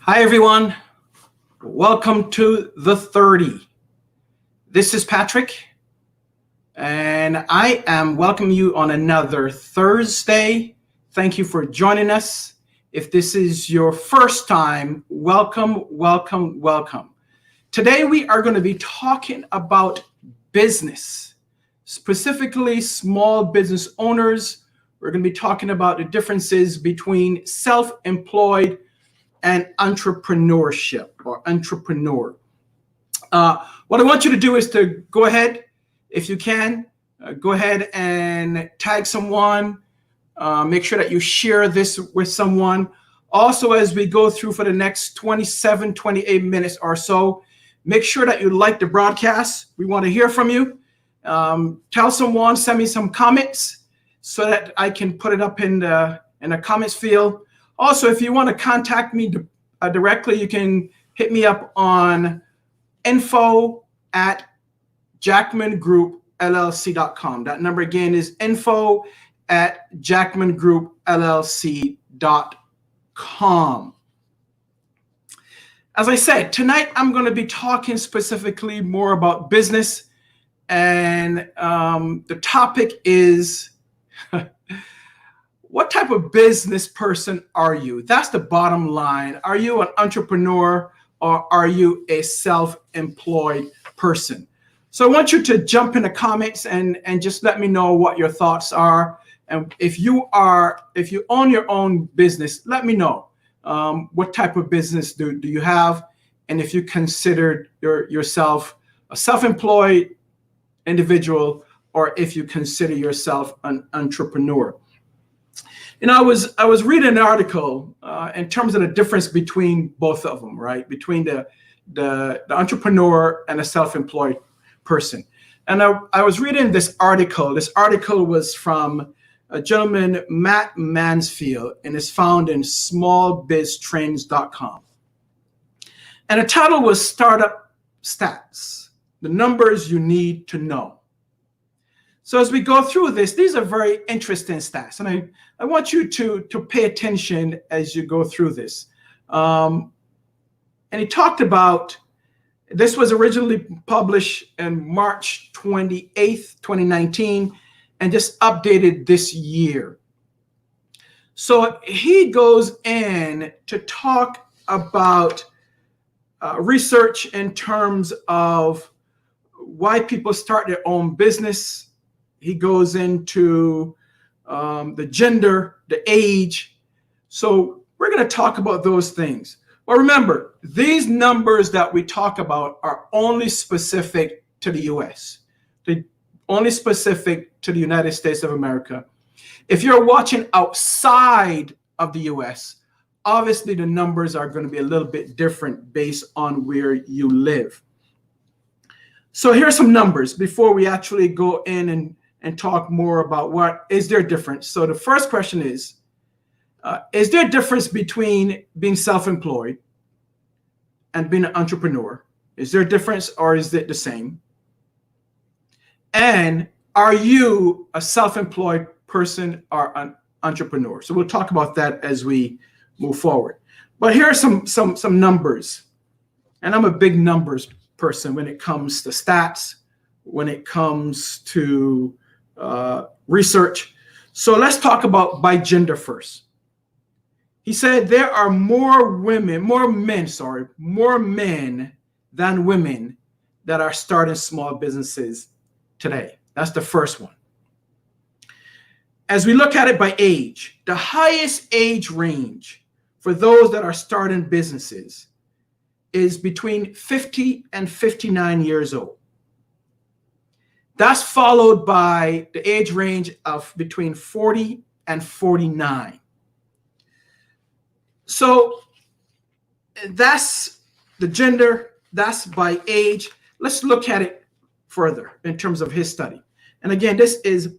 Hi, everyone. Welcome to the 30. This is Patrick, and I am welcoming you on another Thursday. Thank you for joining us. If this is your first time, welcome, welcome, welcome. Today, we are going to be talking about business, specifically small business owners. We're going to be talking about the differences between self-employed and entrepreneurship or entrepreneur. What I want you to do is to go ahead, if you can, go ahead and tag someone. Make sure that you share this with someone. Also, as we go through for the next 27, 28 minutes or so, make sure that you like the broadcast. We want to hear from you. Tell someone, send me some comments so that I can put it up in the comments field. Also, if you want to contact me directly, you can hit me up on info@jackmangroupllc.com. That number again is info@jackmangroupllc.com. As I said, tonight I'm going to be talking specifically more about business, and the topic is what type of business person are you? That's the bottom line. Are you an entrepreneur or are you a self-employed person? So I want you to jump in the comments and just let me know what your thoughts are. And if you own your own business, let me know what type of business do you have, and if you consider yourself a self-employed individual or if you consider yourself an entrepreneur. You know, I was reading an article in terms of the difference between both of them, right? Between the entrepreneur and a self-employed person. And I was reading this article. This article was from a gentleman, Matt Mansfield, and is found in smallbiztrends.com. And the title was Startup Stats, the numbers you need to know. So as we go through this, these are very interesting stats, and I want you to pay attention as you go through this. And he talked about, this was originally published in March 28th, 2019, and just updated this year. So he goes in to talk about research in terms of why people start their own business. He goes into the gender, the age. So we're going to talk about those things. Well, remember, these numbers that we talk about are only specific to the US. They're only specific to the United States of America. If you're watching outside of the US, obviously the numbers are going to be a little bit different based on where you live. So here's some numbers before we actually go in and talk more about what is there a difference. So the first question is there a difference between being self-employed and being an entrepreneur? Is there a difference or is it the same? And are you a self-employed person or an entrepreneur? So we'll talk about that as we move forward. But here are some numbers. And I'm a big numbers person when it comes to stats, when it comes to research. So let's talk about by gender first. He said there are more men than women that are starting small businesses today. That's the first one. As we look at it by age, the highest age range for those that are starting businesses is between 50 and 59 years old. That's followed by the age range of between 40 and 49. So that's the gender, that's by age. Let's look at it further in terms of his study. And again, this is,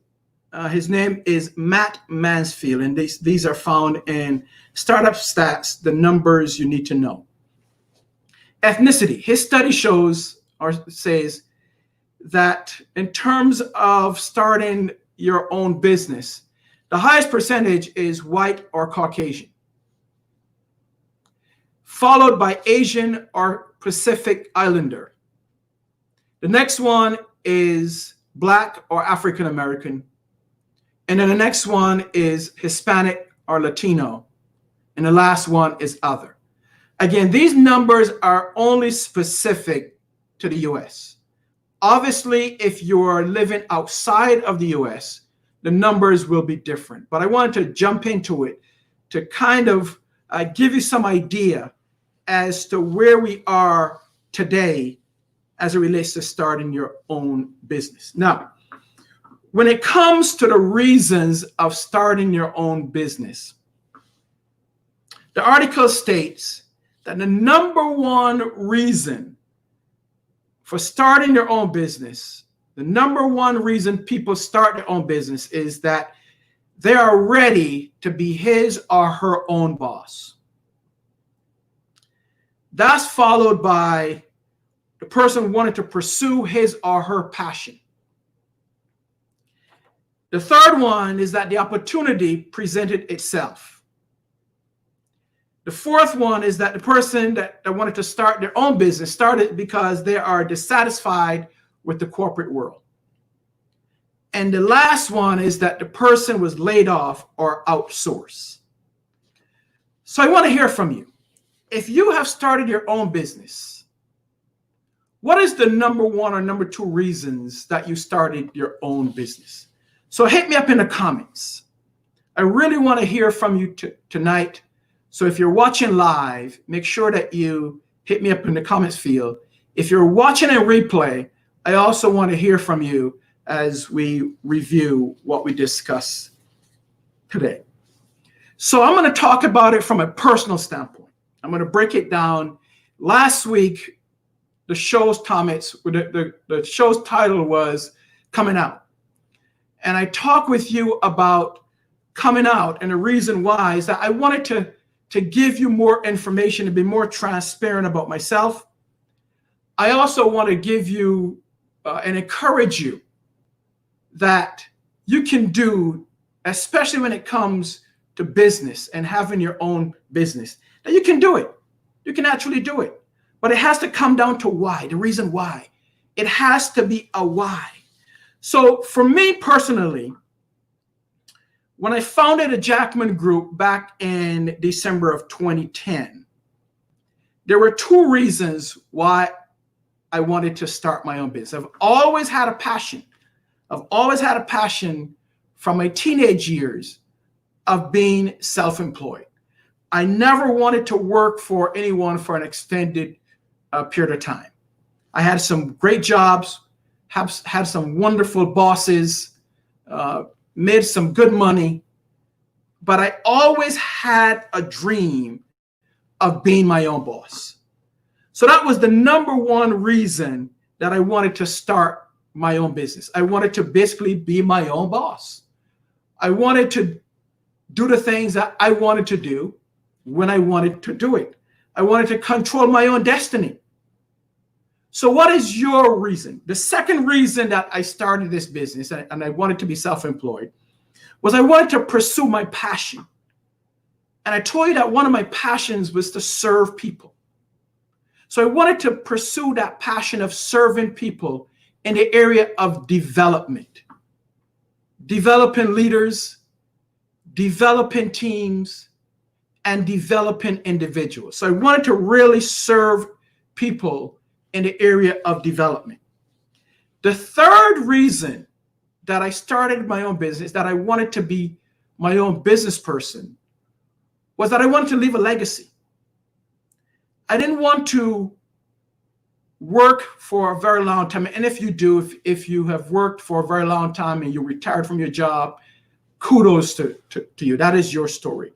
his name is Matt Mansfield, and these are found in Startup Stats, the numbers you need to know. Ethnicity, his study shows or says that in terms of starting your own business, the highest percentage is white or Caucasian. followed by Asian or Pacific Islander. The next one is Black or African American. And then the next one is Hispanic or Latino. And the last one is other. Again, these numbers are only specific to the US. Obviously, if you're living outside of the US, the numbers will be different. But I wanted to jump into it to kind of give you some idea as to where we are today as it relates to starting your own business. Now, when it comes to the reasons of starting your own business, the article states that the number one reason for starting your own business, the number one reason people start their own business is that they are ready to be his or her own boss. That's followed by the person wanting to pursue his or her passion. The third one is that the opportunity presented itself. The fourth one is that the person that wanted to start their own business started because they are dissatisfied with the corporate world. And the last one is that the person was laid off or outsourced. So I want to hear from you. If you have started your own business, what is the number one or number two reasons that you started your own business? So hit me up in the comments. I really want to hear from you tonight. So if you're watching live, make sure that you hit me up in the comments field. If you're watching a replay, I also want to hear from you as we review what we discussed today. So I'm going to talk about it from a personal standpoint. I'm going to break it down. Last week, the show's title was Coming Out. And I talked with you about coming out, and the reason why is that I wanted to give you more information and be more transparent about myself. I also want to give you and encourage you that you can do, especially when it comes to business and having your own business, that you can do it. You can actually do it. But it has to come down to why, the reason why. It has to be a why. So for me personally, when I founded a Jackman Group back in December of 2010, there were two reasons why I wanted to start my own business. I've always had a passion. I've always had a passion from my teenage years of being self-employed. I never wanted to work for anyone for an extended period of time. I had some great jobs, had some wonderful bosses, made some good money, but I always had a dream of being my own boss. So that was the number one reason that I wanted to start my own business. I wanted to basically be my own boss. I wanted to do the things that I wanted to do when I wanted to do it. I wanted to control my own destiny. So what is your reason? The second reason that I started this business and I wanted to be self-employed was I wanted to pursue my passion. And I told you that one of my passions was to serve people. So I wanted to pursue that passion of serving people in the area of development, developing leaders, developing teams, and developing individuals. So I wanted to really serve people in the area of development. The third reason that I started my own business, that I wanted to be my own business person, was that I wanted to leave a legacy. I didn't want to work for a very long time. And if you do, if you have worked for a very long time and you retired from your job, kudos to you. That is your story.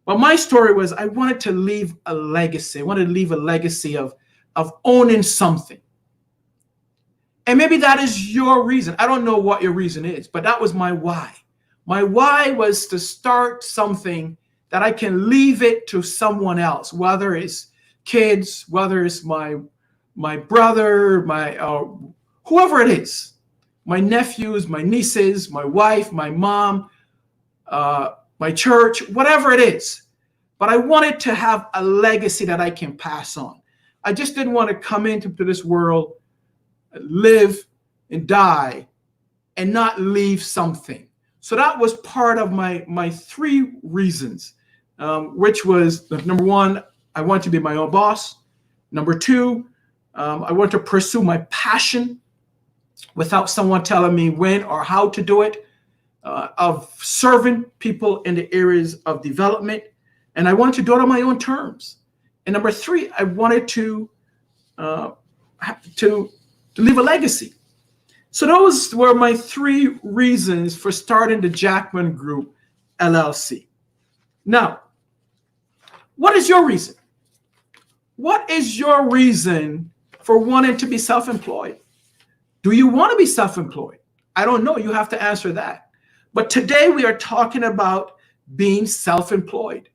But my story was I wanted to leave a legacy. I wanted to leave a legacy of owning something. And maybe that is your reason. I don't know what your reason is, but that was my why. My why was to start something that I can leave it to someone else, whether it's kids, whether it's my brother, whoever it is, my nephews, my nieces, my wife, my mom, my church, whatever it is. but I wanted to have a legacy that I can pass on. I just didn't want to come into this world, live and die, and not leave something. So that was part of my three reasons, which was, number one, I want to be my own boss. Number two, I want to pursue my passion without someone telling me when or how to do it, of serving people in the areas of development. And I wanted to do it on my own terms. And number three, I wanted to leave a legacy. So those were my three reasons for starting the Jackman Group, LLC. Now, what is your reason? What is your reason for wanting to be self-employed? Do you want to be self-employed? I don't know. You have to answer that. But today we are talking about being self-employed,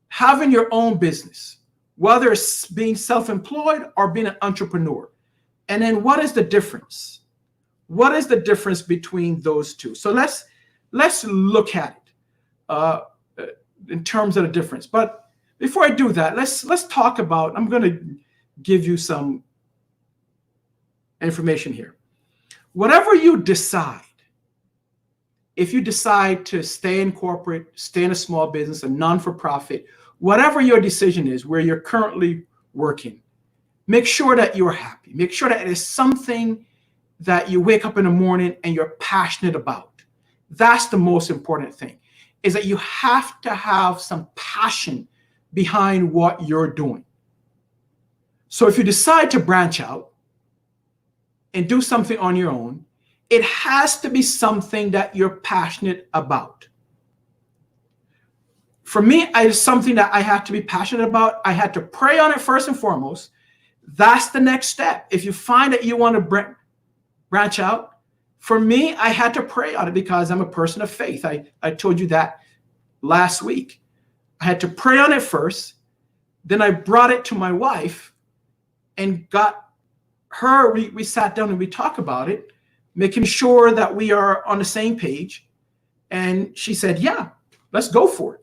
having your own business, whether it's being self-employed or being an entrepreneur. And then what is the difference? What is the difference between those two? So let's look at it in terms of the difference. But before I do that, let's talk about, I'm going to give you some information here. Whatever you decide, if you decide to stay in corporate, stay in a small business, a non-for-profit, whatever your decision is, where you're currently working, make sure that you're happy. Make sure that it is something that you wake up in the morning and you're passionate about. That's the most important thing, is that you have to have some passion behind what you're doing. So if you decide to branch out and do something on your own, it has to be something that you're passionate about. For me, it's something that I had to be passionate about. I had to pray on it first and foremost. That's the next step. If you find that you want to branch out, for me, I had to pray on it because I'm a person of faith. I told you that last week. I had to pray on it first. Then I brought it to my wife and got her, we sat down and we talked about it, making sure that we are on the same page. And she said, yeah, let's go for it.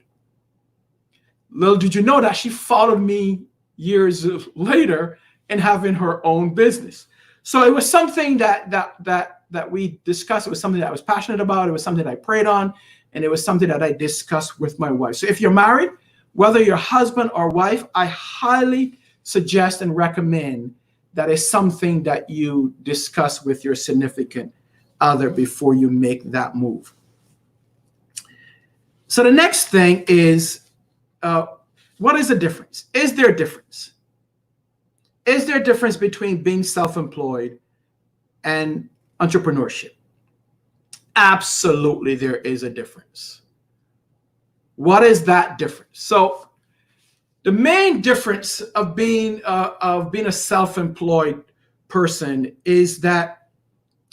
Little did you know that she followed me years later in having her own business. So it was something that we discussed. It was something that I was passionate about. It was something that I prayed on, and it was something that I discussed with my wife. So if you're married, whether you're husband or wife, I highly suggest and recommend that is something that you discuss with your significant other before you make that move. So the next thing is, what is the difference? Is there a difference? Is there a difference between being self-employed and entrepreneurship? Absolutely, there is a difference. What is that difference? So the main difference of being a self-employed person is that,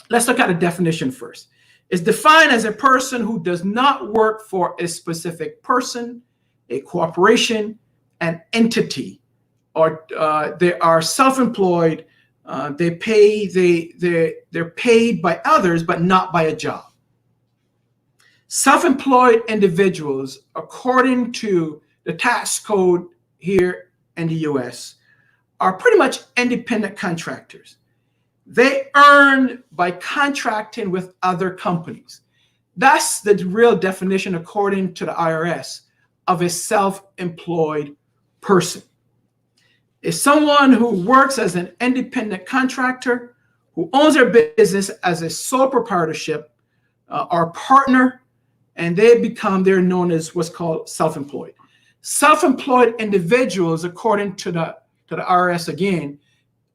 let's look at a definition first. It's defined as a person who does not work for a specific person, a corporation, an entity, or they are self-employed. They're paid by others, but not by a job. Self-employed individuals, according to the tax code here in the US, are pretty much independent contractors. They earn by contracting with other companies. That's the real definition, according to the IRS, of a self-employed person. It's someone who works as an independent contractor, who owns their business as a sole proprietorship or partner, and they're known as what's called self-employed. Self-employed individuals, according to the IRS again,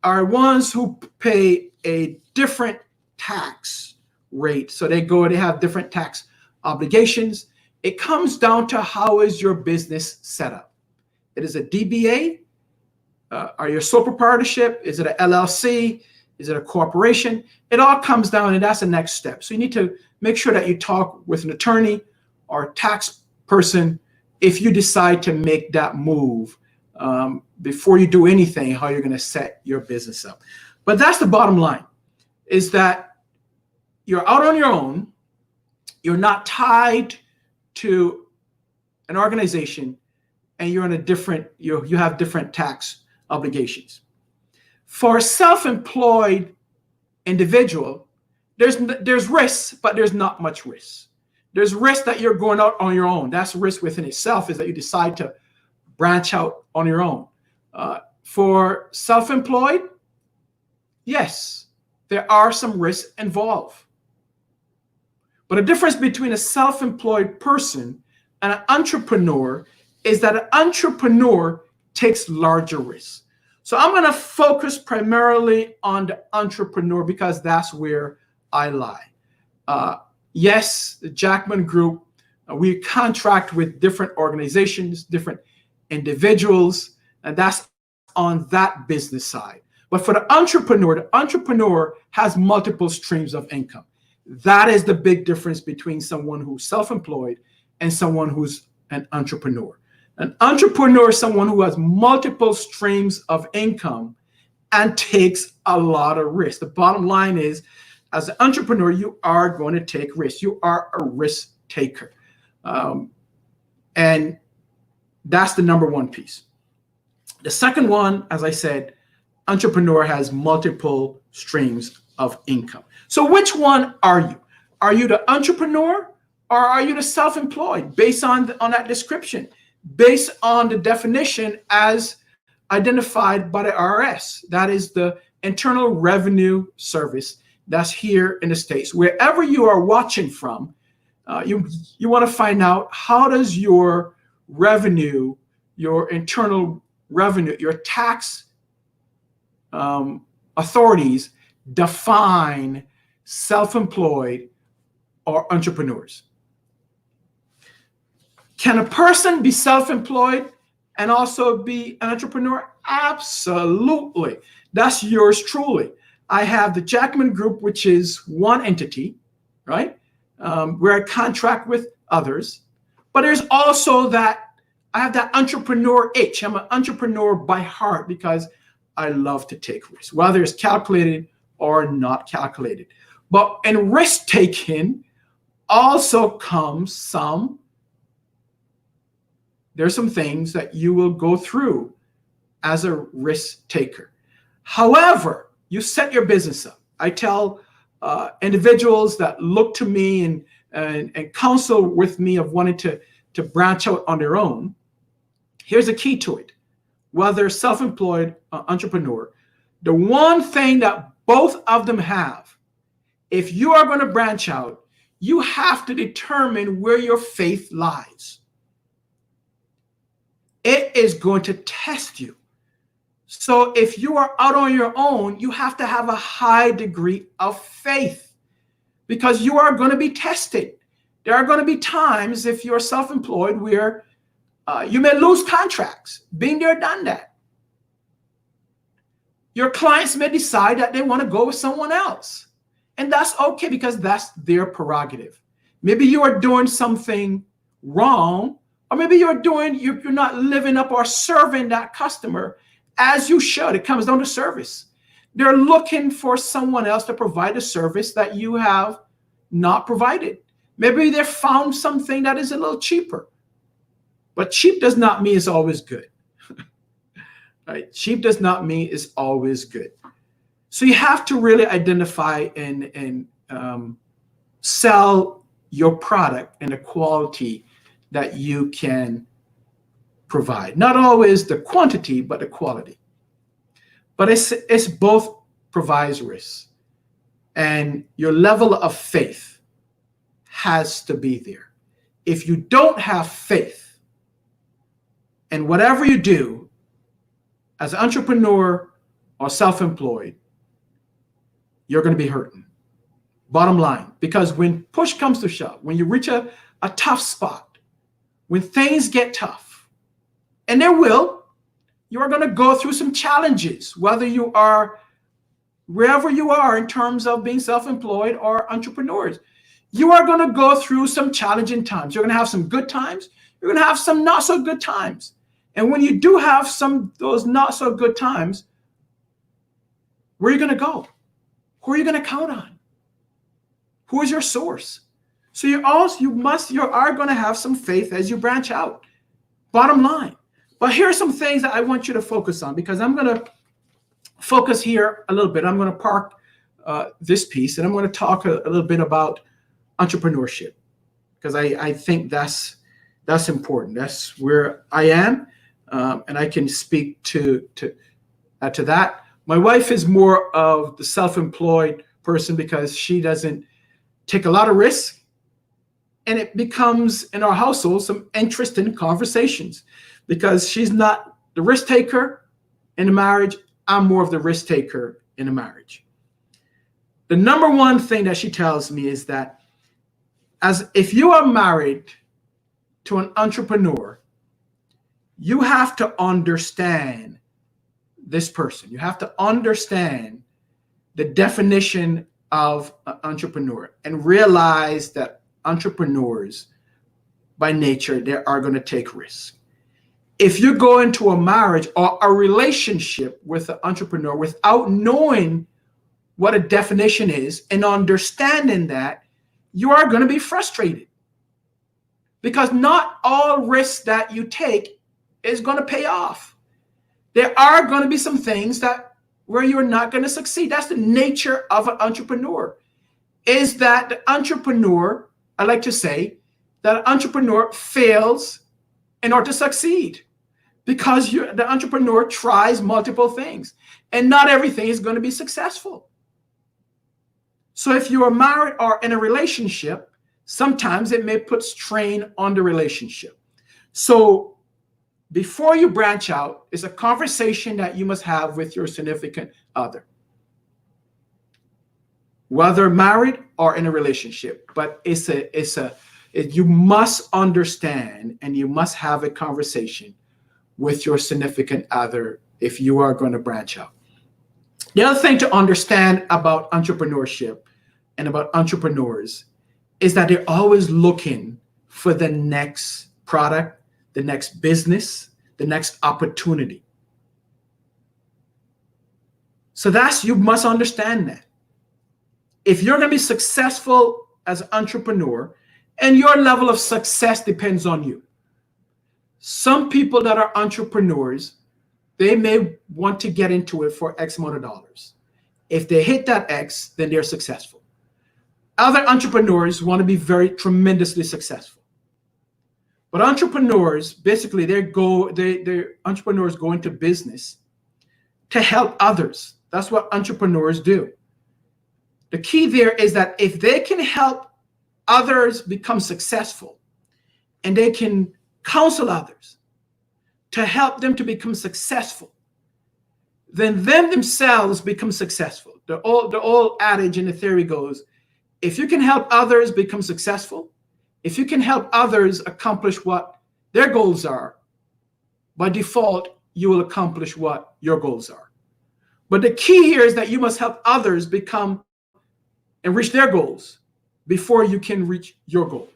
are ones who pay a different tax rate. So they have different tax obligations. It comes down to, how is your business set up? It is a DBA. Are you a sole proprietorship? Is it an LLC? Is it a corporation? It all comes down, and that's the next step. So you need to make sure that you talk with an attorney or a tax person if you decide to make that move before you do anything, how you're going to set your business up. But that's the bottom line, is that you're out on your own. You're not tied to an organization, and you're in a different, you have different tax obligations. For a self-employed individual, there's risks, but there's not much risk. There's risk that you're going out on your own. That's risk within itself, is that you decide to branch out on your own. For self-employed, yes, there are some risks involved. But the difference between a self-employed person and an entrepreneur is that an entrepreneur takes larger risks. So I'm going to focus primarily on the entrepreneur because that's where I lie. Yes, the Jackman Group, we contract with different organizations, different individuals, and that's on that business side. But for the entrepreneur has multiple streams of income. That is the big difference between someone who's self-employed and someone who's an entrepreneur. An entrepreneur is someone who has multiple streams of income and takes a lot of risk. The bottom line is, as an entrepreneur, you are going to take risks. You are a risk taker. And that's the number one piece. The second one, as I said, entrepreneur has multiple streams of income. So which one are you? Are you the entrepreneur or are you the self-employed based on that description, based on the definition as identified by the IRS? That is the Internal Revenue Service. That's here in the States. Wherever you are watching from, you want to find out, how does your revenue, your internal revenue, your tax authorities define self-employed or entrepreneurs? Can a person be self-employed and also be an entrepreneur? Absolutely. That's yours truly. I have the Jackman Group, which is one entity, right? Where I contract with others. But there's also that, I have that entrepreneur itch. I'm an entrepreneur by heart because I love to take risks, whether it's calculated or not calculated. But in risk taking also comes there's some things that you will go through as a risk taker. However, you set your business up. I tell individuals that look to me and counsel with me of wanting to branch out on their own. Here's the key to it. Whether self-employed or entrepreneur, the one thing that both of them have, if you are going to branch out, you have to determine where your faith lies. It is going to test you. So if you are out on your own, you have to have a high degree of faith because you are going to be tested. There are going to be times, if you're self-employed, where you may lose contracts. Been there, done that. Your clients may decide that they want to go with someone else. And that's okay because that's their prerogative. Maybe you are doing something wrong, or maybe you're not living up or serving that customer as you should. It comes down to service. They're looking for someone else to provide a service that you have not provided. Maybe they found something that is a little cheaper. But cheap does not mean it's always good. Right? Cheap does not mean it's always good. So you have to really identify and sell your product and the quality that you can provide. Not always the quantity, but the quality. But it's both provides risk. And your level of faith has to be there. If you don't have faith, and whatever you do as an entrepreneur or self-employed, you're going to be hurting. Bottom line, because when push comes to shove, when you reach a tough spot, when things get tough, and there will, you are going to go through some challenges, whether you are wherever you are in terms of being self-employed or entrepreneurs. You are going to go through some challenging times. You're going to have some good times. You're going to have some not so good times. And when you do have those not so good times, where are you going to go? Who are you going to count on? Who is your source? So you are going to have some faith as you branch out. Bottom line. But here are some things that I want you to focus on, because I'm going to focus here a little bit. I'm going to park this piece, and I'm going to talk a little bit about entrepreneurship, because I think that's important. That's where I am, and I can speak to that. My wife is more of the self-employed person, because she doesn't take a lot of risk, and it becomes in our household some interesting conversations, because she's not the risk taker in a marriage. I'm more of the risk taker in a marriage. The number one thing that she tells me is that if you are married to an entrepreneur, you have to understand this person. You have to understand the definition of an entrepreneur, and realize that entrepreneurs by nature, they are going to take risks. If you go into a marriage or a relationship with an entrepreneur without knowing what a definition is and understanding that, you are going to be frustrated, because not all risks that you take is going to pay off. There are going to be some things where you're not going to succeed. That's the nature of an entrepreneur, is that the entrepreneur, I like to say, that an entrepreneur fails in order to succeed, because the entrepreneur tries multiple things, and not everything is going to be successful. So if you are married or in a relationship, sometimes it may put strain on the relationship. So before you branch out, it's a conversation that you must have with your significant other, whether married or in a relationship. But you must understand, and you must have a conversation with your significant other if you are going to branch out. The other thing to understand about entrepreneurship and about entrepreneurs is that they're always looking for the next product, the next business, the next opportunity. So you must understand that. If you're going to be successful as an entrepreneur, and your level of success depends on you. Some people that are entrepreneurs, they may want to get into it for X amount of dollars. If they hit that X, then they're successful. Other entrepreneurs want to be tremendously successful. But entrepreneurs, basically, entrepreneurs go into business to help others. That's what entrepreneurs do. The key there is that if they can help others become successful, and they can counsel others to help them to become successful, then them themselves become successful. The old adage in the theory goes, if you can help others become successful, if you can help others accomplish what their goals are, by default, you will accomplish what your goals are. But the key here is that you must help others become and reach their goals before you can reach your goal.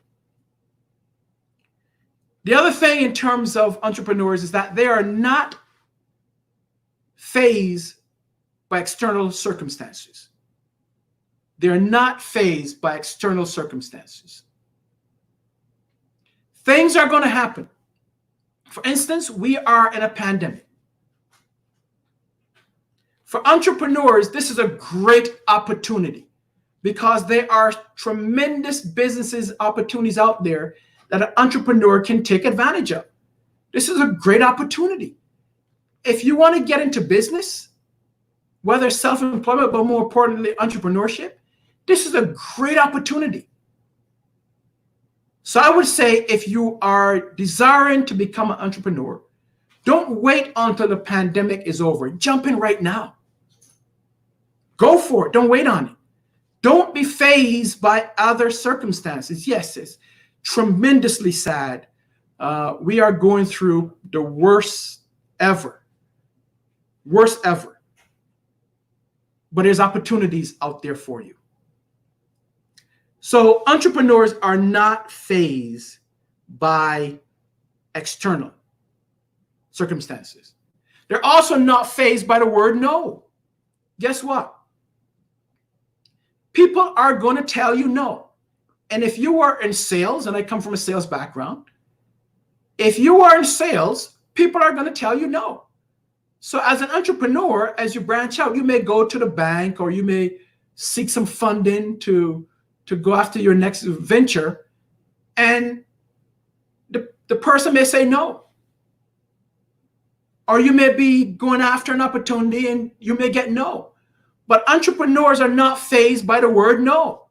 The other thing in terms of entrepreneurs is that they are not fazed by external circumstances. They're not fazed by external circumstances. Things are going to happen. For instance, we are in a pandemic. For entrepreneurs, this is a great opportunity, because there are tremendous businesses opportunities out there that an entrepreneur can take advantage of. This is a great opportunity. If you want to get into business, whether self-employment, but more importantly, entrepreneurship, this is a great opportunity. So I would say, if you are desiring to become an entrepreneur, don't wait until the pandemic is over. Jump in right now. Go for it. Don't wait on it. Don't be fazed by other circumstances. Yes, it's tremendously sad. We are going through the worst ever. But there's opportunities out there for you. So entrepreneurs are not fazed by external circumstances. They're also not fazed by the word no. Guess what? People are going to tell you no. And if you are in sales, and I come from a sales background, if you are in sales, people are going to tell you no. So as an entrepreneur, as you branch out, you may go to the bank or you may seek some funding to go after your next venture. And the person may say no. Or you may be going after an opportunity and you may get no. But entrepreneurs are not fazed by the word no.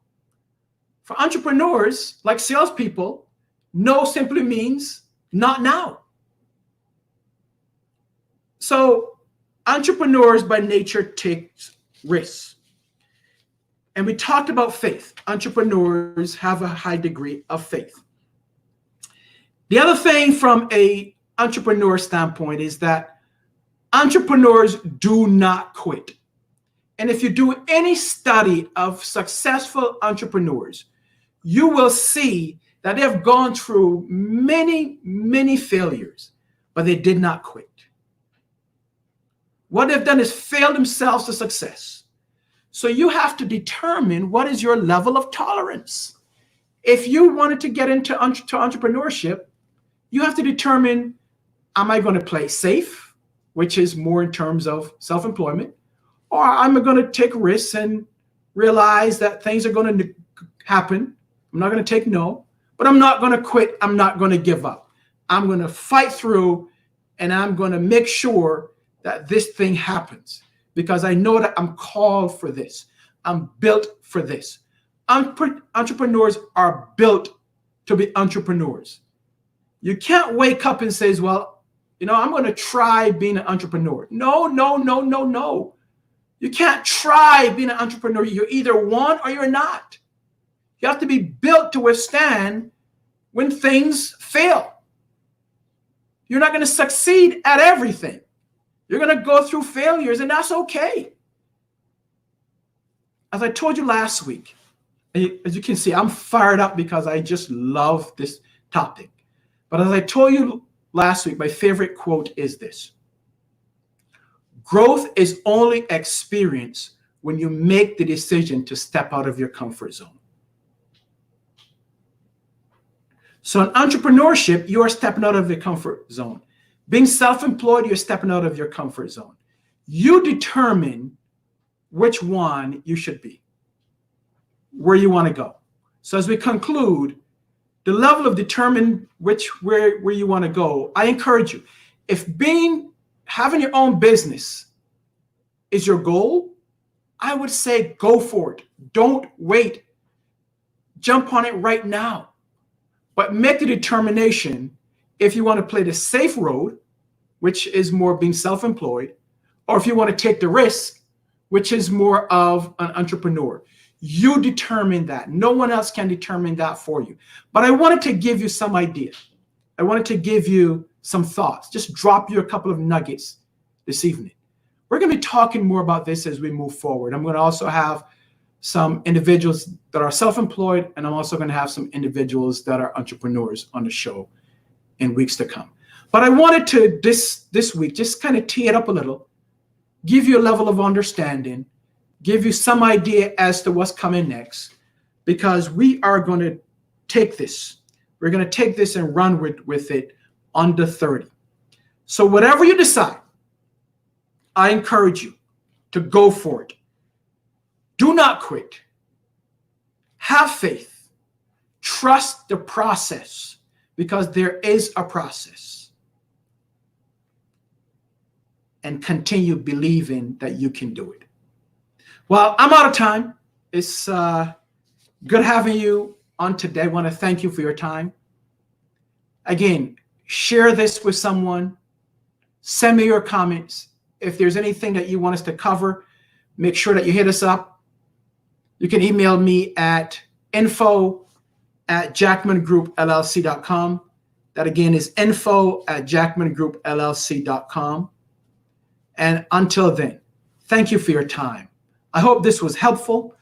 For entrepreneurs, like salespeople, no simply means not now. So entrepreneurs by nature take risks. And we talked about faith. Entrepreneurs have a high degree of faith. The other thing from an entrepreneur standpoint is that entrepreneurs do not quit. And if you do any study of successful entrepreneurs, you will see that they have gone through many, many failures, but they did not quit. What they've done is fail themselves to success. So you have to determine what is your level of tolerance. If you wanted to get into entrepreneurship, you have to determine, am I going to play safe, which is more in terms of self-employment, or am I going to take risks and realize that things are going to happen? I'm not going to take no, but I'm not going to quit. I'm not going to give up. I'm going to fight through, and I'm going to make sure that this thing happens because I know that I'm called for this. I'm built for this. Entrepreneurs are built to be entrepreneurs. You can't wake up and say, well, I'm going to try being an entrepreneur. No, no, no, no, no. You can't try being an entrepreneur. You're either one or you're not. You have to be built to withstand when things fail. You're not going to succeed at everything. You're going to go through failures, and that's okay. As I told you last week, as you can see, I'm fired up because I just love this topic. But as I told you last week, my favorite quote is this: growth is only experienced when you make the decision to step out of your comfort zone. So in entrepreneurship, you are stepping out of your comfort zone. Being self-employed, you're stepping out of your comfort zone. You determine which one you should be, where you want to go. So as we conclude, the level of determine where you want to go, I encourage you. If having your own business is your goal, I would say go for it. Don't wait. Jump on it right now. But make the determination if you want to play the safe road, which is more being self-employed, or if you want to take the risk, which is more of an entrepreneur. You determine that. No one else can determine that for you. But I wanted to give you some ideas. I wanted to give you some thoughts. Just drop you a couple of nuggets this evening. We're going to be talking more about this as we move forward. I'm going to also have some individuals that are self-employed, and I'm also going to have some individuals that are entrepreneurs on the show in weeks to come. But I wanted to, this week, just kind of tee it up a little, give you a level of understanding, give you some idea as to what's coming next, because we are going to take this. We're going to take this and run with it under 30. So whatever you decide, I encourage you to go for it. Do not quit. Have faith. Trust the process, because there is a process. And continue believing that you can do it. Well, I'm out of time. It's good having you on today. I want to thank you for your time. Again, share this with someone. Send me your comments. If there's anything that you want us to cover, make sure that you hit us up. You can email me at info@jackmangroupllc.com. That again is info@jackmangroupllc.com. And until then, thank you for your time. I hope this was helpful.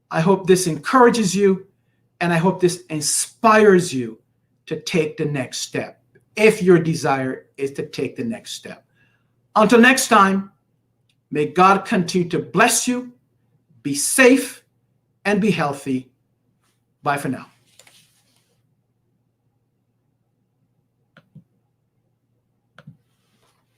I hope this encourages you. And I hope this inspires you to take the next step, if your desire is to take the next step. Until next time, may God continue to bless you, be safe, and be healthy. Bye for now.